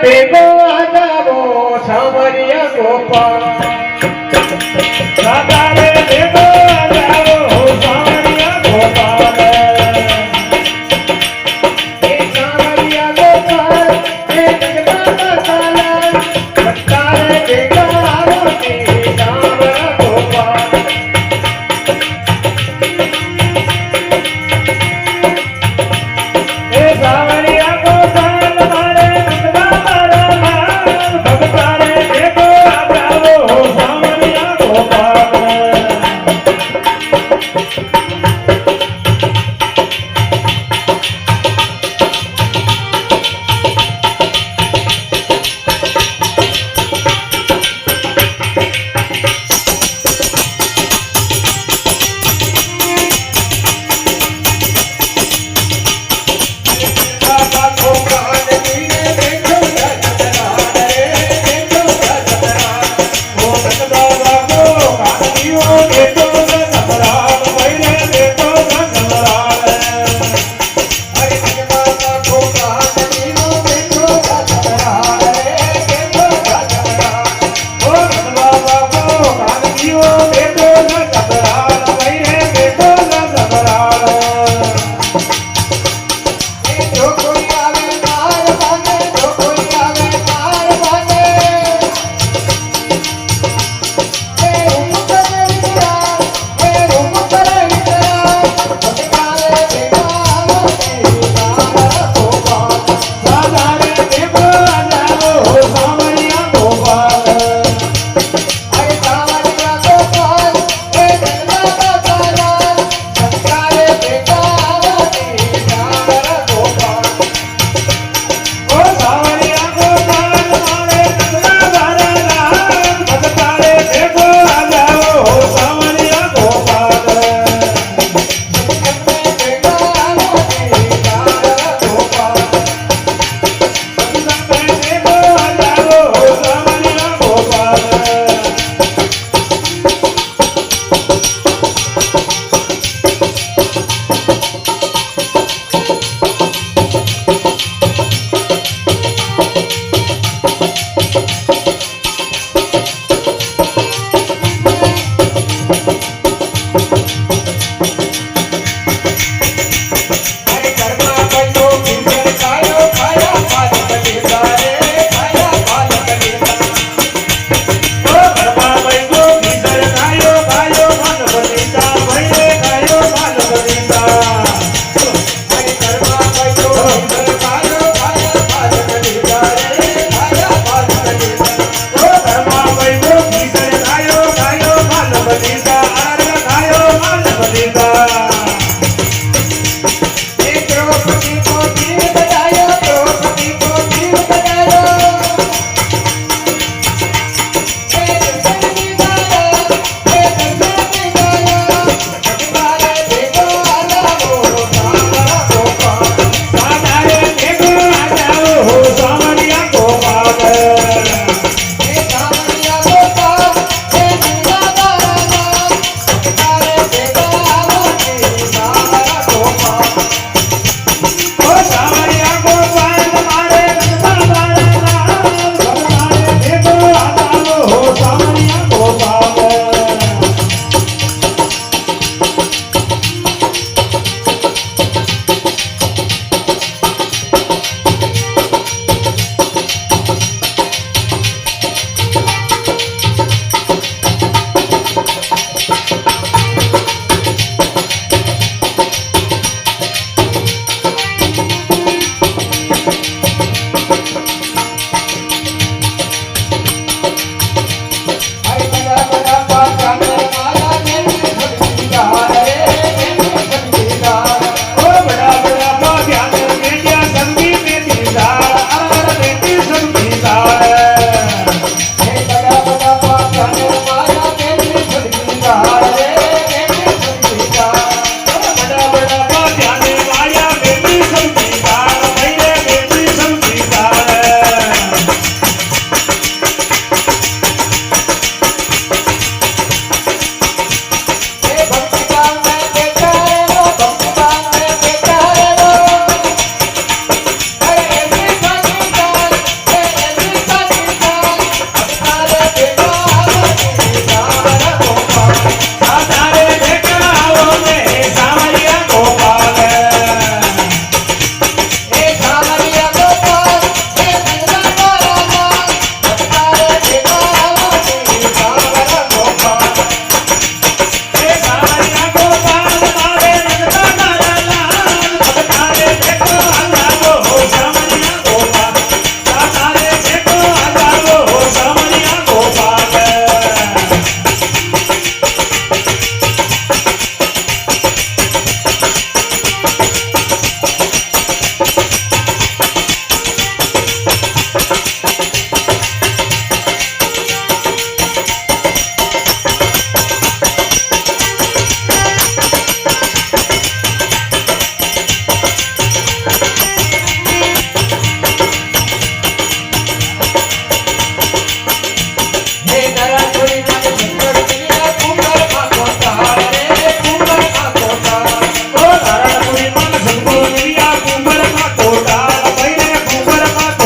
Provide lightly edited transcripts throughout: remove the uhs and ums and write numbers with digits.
ભેગો આજાવો સાવરિયા ગોપાલ સાતારે ભેગો આજાવો સાવરિયા ગોપાલ એ સાવરિયા ગોપાલ એ જગદા મસાલા સત્તારે ભેગા આવો ને સાવરિયા ગોપાલ એ સાવરિયા ગોપાલ મારે નંદા મારા ભગતારે ભેગો આજાવો સાવરિયા ગોપાલ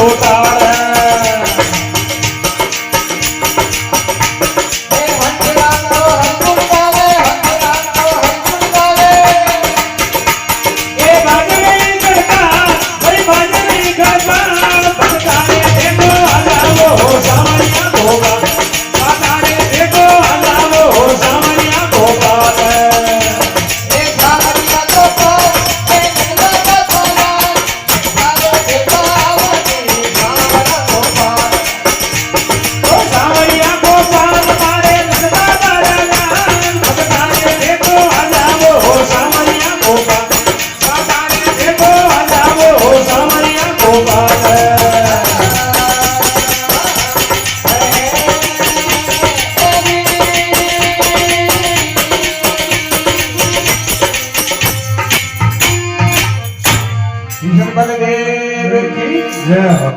ગોપાલ હે હંસરાજો હંસુર ગાવે, હંસરાજો હંસુર ગાવે. એ બાજરી કરતા હરી બાજરી કરતા પતારે દેખો હલાવો સામણિયા ગોપાલ પતારે દેખો હલાવો સામણિયા ગોપાલ હે સાવરિયા ગોપાલ, હે જગદા ગોપાલ, તારો દેખાવતી સાવરા ગોપાલ. ઓ સામણિયા ગોપાલ તારે નસતા તારા પતારે દેખો હલાવો સામણિયા ગોપાલ પતારે દેખો હલાવો સામણિયા ગોપાલ બલદેવ કી જય હો